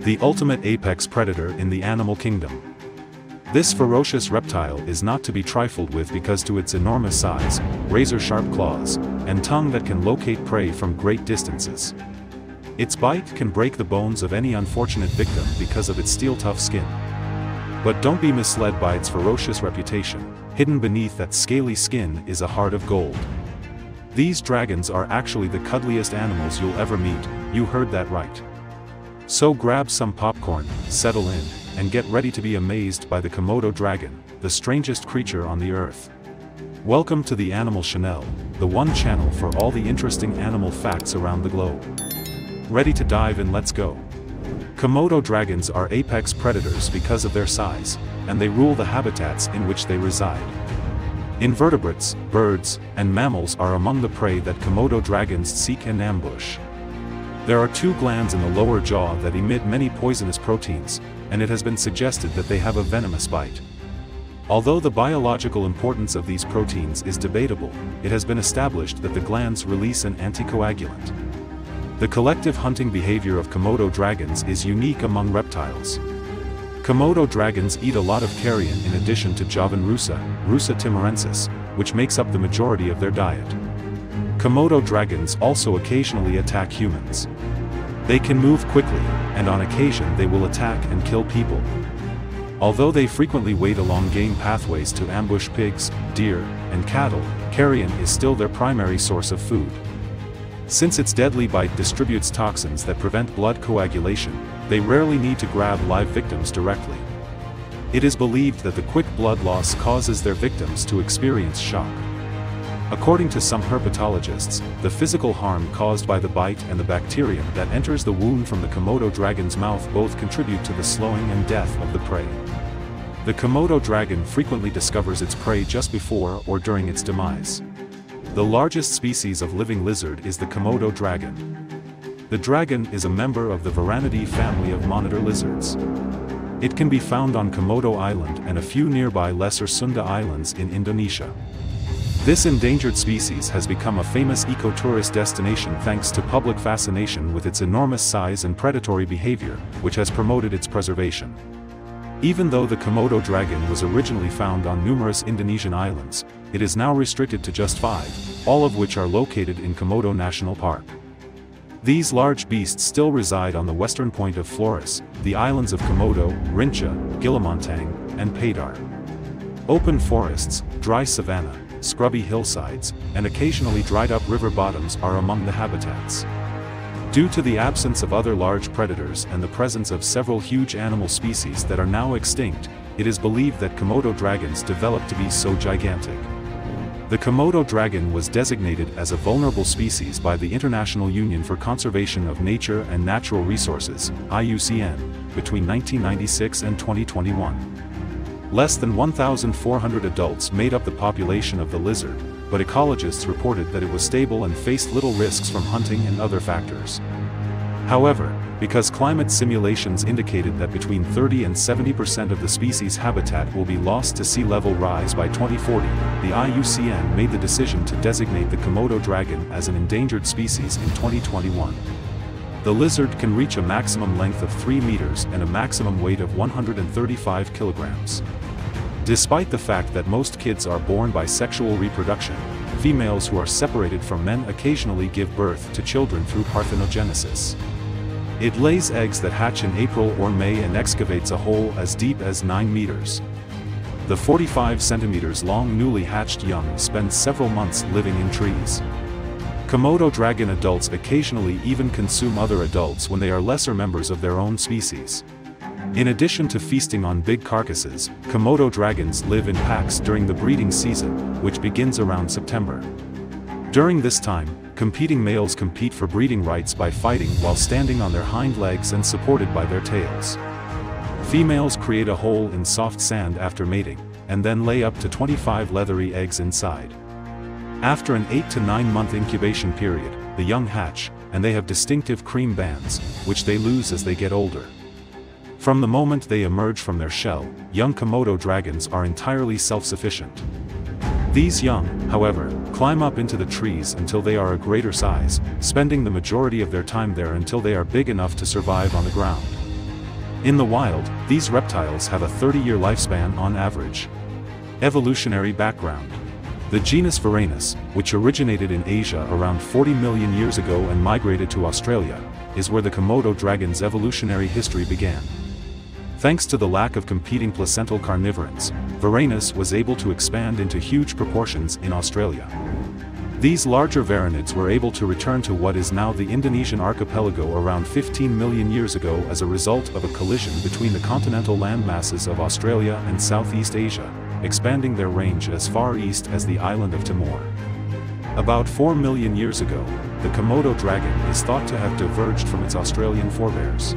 the ultimate apex predator in the animal kingdom. This ferocious reptile is not to be trifled with because to its enormous size, razor-sharp claws, and tongue that can locate prey from great distances. Its bite can break the bones of any unfortunate victim because of its steel-tough skin. But don't be misled by its ferocious reputation. Hidden beneath that scaly skin is a heart of gold. These dragons are actually the cuddliest animals you'll ever meet. You heard that right. So grab some popcorn, settle in, and get ready to be amazed by the Komodo dragon, the strangest creature on the earth. Welcome to the Animal Channel, the one channel for all the interesting animal facts around the globe. Ready to dive in? Let's go. Komodo dragons are apex predators because of their size, and they rule the habitats in which they reside. Invertebrates, birds, and mammals are among the prey that Komodo dragons seek and ambush. There are two glands in the lower jaw that emit many poisonous proteins, and it has been suggested that they have a venomous bite. Although the biological importance of these proteins is debatable, it has been established that the glands release an anticoagulant. The collective hunting behavior of Komodo dragons is unique among reptiles. Komodo dragons eat a lot of carrion in addition to Javan rusa, Rusa timorensis, which makes up the majority of their diet. Komodo dragons also occasionally attack humans. They can move quickly, and on occasion they will attack and kill people. Although they frequently wade along game pathways to ambush pigs, deer, and cattle, carrion is still their primary source of food. Since its deadly bite distributes toxins that prevent blood coagulation, they rarely need to grab live victims directly. It is believed that the quick blood loss causes their victims to experience shock. According to some herpetologists, the physical harm caused by the bite and the bacterium that enters the wound from the Komodo dragon's mouth both contribute to the slowing and death of the prey. The Komodo dragon frequently discovers its prey just before or during its demise. The largest species of living lizard is the Komodo dragon. The dragon is a member of the Varanidae family of monitor lizards. It can be found on Komodo Island and a few nearby Lesser Sunda Islands in Indonesia. This endangered species has become a famous ecotourist destination thanks to public fascination with its enormous size and predatory behavior, which has promoted its preservation. Even though the Komodo dragon was originally found on numerous Indonesian islands, it is now restricted to just 5, all of which are located in Komodo National Park. These large beasts still reside on the western point of Flores, the islands of Komodo, Rinca, Gili Motang, and Padar. Open forests, dry savanna, scrubby hillsides, and occasionally dried-up river bottoms are among the habitats. Due to the absence of other large predators and the presence of several huge animal species that are now extinct, it is believed that Komodo dragons developed to be so gigantic. The Komodo dragon was designated as a vulnerable species by the International Union for Conservation of Nature and Natural Resources, IUCN, between 1996 and 2021. Less than 1,400 adults made up the population of the lizard, but ecologists reported that it was stable and faced little risks from hunting and other factors. However, because climate simulations indicated that between 30 and 70% of the species' habitat will be lost to sea level rise by 2040, the IUCN made the decision to designate the Komodo dragon as an endangered species in 2021. The lizard can reach a maximum length of 3 meters and a maximum weight of 135 kilograms. Despite the fact that most kids are born by sexual reproduction, females who are separated from men occasionally give birth to children through parthenogenesis. It lays eggs that hatch in April or May and excavates a hole as deep as 9 meters. The 45 centimeters long newly hatched young spend several months living in trees. Komodo dragon adults occasionally even consume other adults when they are lesser members of their own species. In addition to feasting on big carcasses, Komodo dragons live in packs during the breeding season, which begins around September. During this time, competing males compete for breeding rights by fighting while standing on their hind legs and supported by their tails. Females create a hole in soft sand after mating, and then lay up to 25 leathery eggs inside. After an 8 to 9 month incubation period, the young hatch, and they have distinctive cream bands, which they lose as they get older. From the moment they emerge from their shell, young Komodo dragons are entirely self-sufficient. These young, however, climb up into the trees until they are a greater size, spending the majority of their time there until they are big enough to survive on the ground. In the wild, these reptiles have a 30-year lifespan on average. Evolutionary background. The genus Varanus, which originated in Asia around 40 million years ago and migrated to Australia, is where the Komodo dragon's evolutionary history began. Thanks to the lack of competing placental carnivorans, Varanus was able to expand into huge proportions in Australia. These larger varanids were able to return to what is now the Indonesian archipelago around 15 million years ago as a result of a collision between the continental land masses of Australia and Southeast Asia, expanding their range as far east as the island of Timor. About 4 million years ago, the Komodo dragon is thought to have diverged from its Australian forebears.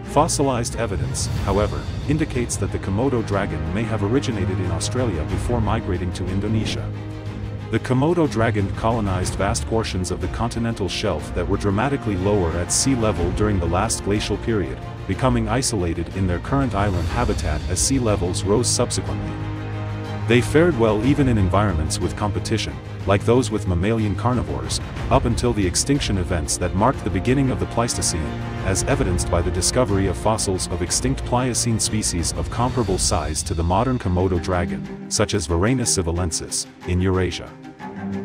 Fossilized evidence, however, indicates that the Komodo dragon may have originated in Australia before migrating to Indonesia. The Komodo dragon colonized vast portions of the continental shelf that were dramatically lower at sea level during the last glacial period, becoming isolated in their current island habitat as sea levels rose subsequently. They fared well even in environments with competition, like those with mammalian carnivores, up until the extinction events that marked the beginning of the Pleistocene, as evidenced by the discovery of fossils of extinct Pliocene species of comparable size to the modern Komodo dragon, such as Varanus sivalensis, in Eurasia.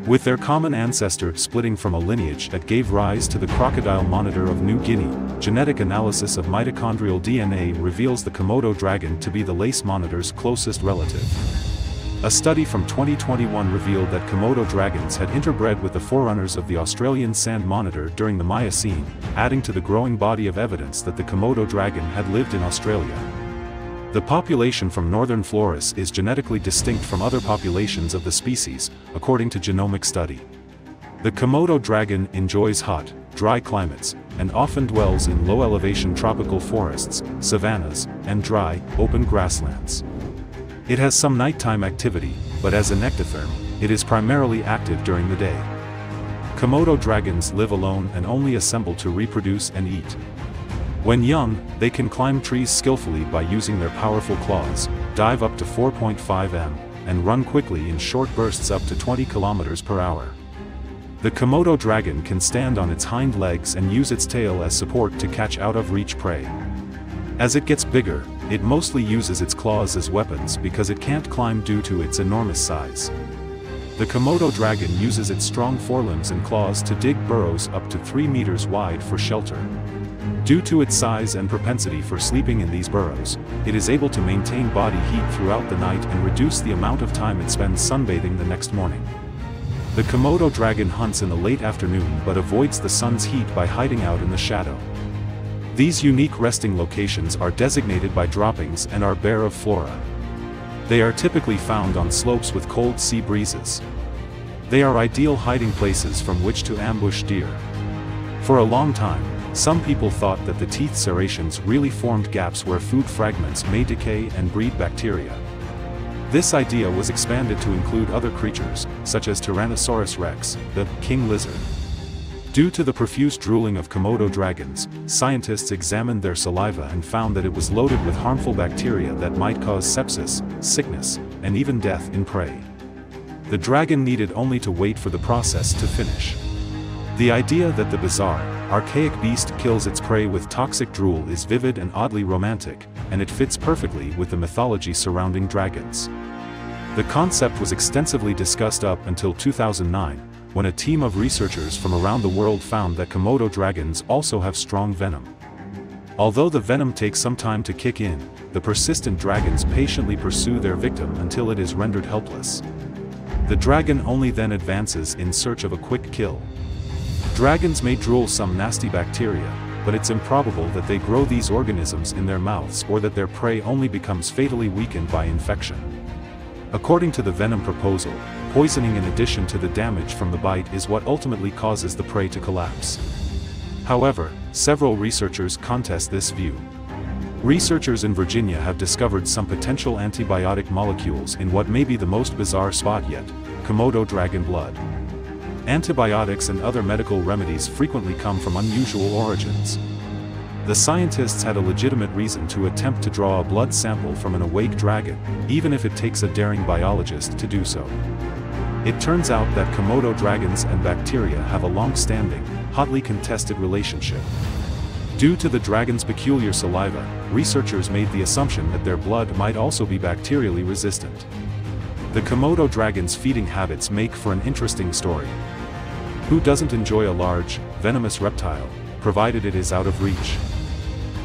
With their common ancestor splitting from a lineage that gave rise to the crocodile monitor of New Guinea, genetic analysis of mitochondrial DNA reveals the Komodo dragon to be the lace monitor's closest relative. A study from 2021 revealed that Komodo dragons had interbred with the forerunners of the Australian sand monitor during the Miocene, adding to the growing body of evidence that the Komodo dragon had lived in Australia. The population from northern Flores is genetically distinct from other populations of the species, according to genomic study. The Komodo dragon enjoys hot, dry climates, and often dwells in low-elevation tropical forests, savannas, and dry, open grasslands. It has some nighttime activity, but as a nectotherm, it is primarily active during the day. Komodo dragons live alone and only assemble to reproduce and eat. When young, they can climb trees skillfully by using their powerful claws, dive up to 4.5 m, and run quickly in short bursts up to 20 km per hour. The Komodo dragon can stand on its hind legs and use its tail as support to catch out-of-reach prey. As it gets bigger, it mostly uses its claws as weapons because it can't climb due to its enormous size. The Komodo dragon uses its strong forelimbs and claws to dig burrows up to 3 meters wide for shelter. Due to its size and propensity for sleeping in these burrows, it is able to maintain body heat throughout the night and reduce the amount of time it spends sunbathing the next morning. The Komodo dragon hunts in the late afternoon but avoids the sun's heat by hiding out in the shadow. These unique resting locations are designated by droppings and are bare of flora. They are typically found on slopes with cold sea breezes. They are ideal hiding places from which to ambush deer. For a long time, some people thought that the teeth serrations really formed gaps where food fragments may decay and breed bacteria. This idea was expanded to include other creatures, such as Tyrannosaurus rex, the king lizard. Due to the profuse drooling of Komodo dragons, scientists examined their saliva and found that it was loaded with harmful bacteria that might cause sepsis, sickness, and even death in prey. The dragon needed only to wait for the process to finish. The idea that the bizarre, archaic beast kills its prey with toxic drool is vivid and oddly romantic, and it fits perfectly with the mythology surrounding dragons. The concept was extensively discussed up until 2009, when a team of researchers from around the world found that Komodo dragons also have strong venom. Although the venom takes some time to kick in, the persistent dragons patiently pursue their victim until it is rendered helpless. The dragon only then advances in search of a quick kill. Dragons may drool some nasty bacteria, but it's improbable that they grow these organisms in their mouths or that their prey only becomes fatally weakened by infection. According to the venom proposal, poisoning in addition to the damage from the bite is what ultimately causes the prey to collapse. However, several researchers contest this view. Researchers in Virginia have discovered some potential antibiotic molecules in what may be the most bizarre spot yet, Komodo dragon blood. Antibiotics and other medical remedies frequently come from unusual origins. The scientists had a legitimate reason to attempt to draw a blood sample from an awake dragon, even if it takes a daring biologist to do so. It turns out that Komodo dragons and bacteria have a long-standing, hotly contested relationship. Due to the dragon's peculiar saliva, researchers made the assumption that their blood might also be bacterially resistant. The Komodo dragon's feeding habits make for an interesting story. Who doesn't enjoy a large, venomous reptile, provided it is out of reach?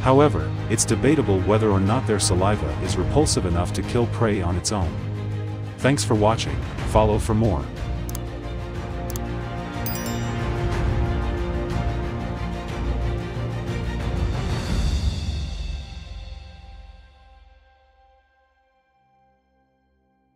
However, it's debatable whether or not their saliva is repulsive enough to kill prey on its own. Thanks for watching, follow for more.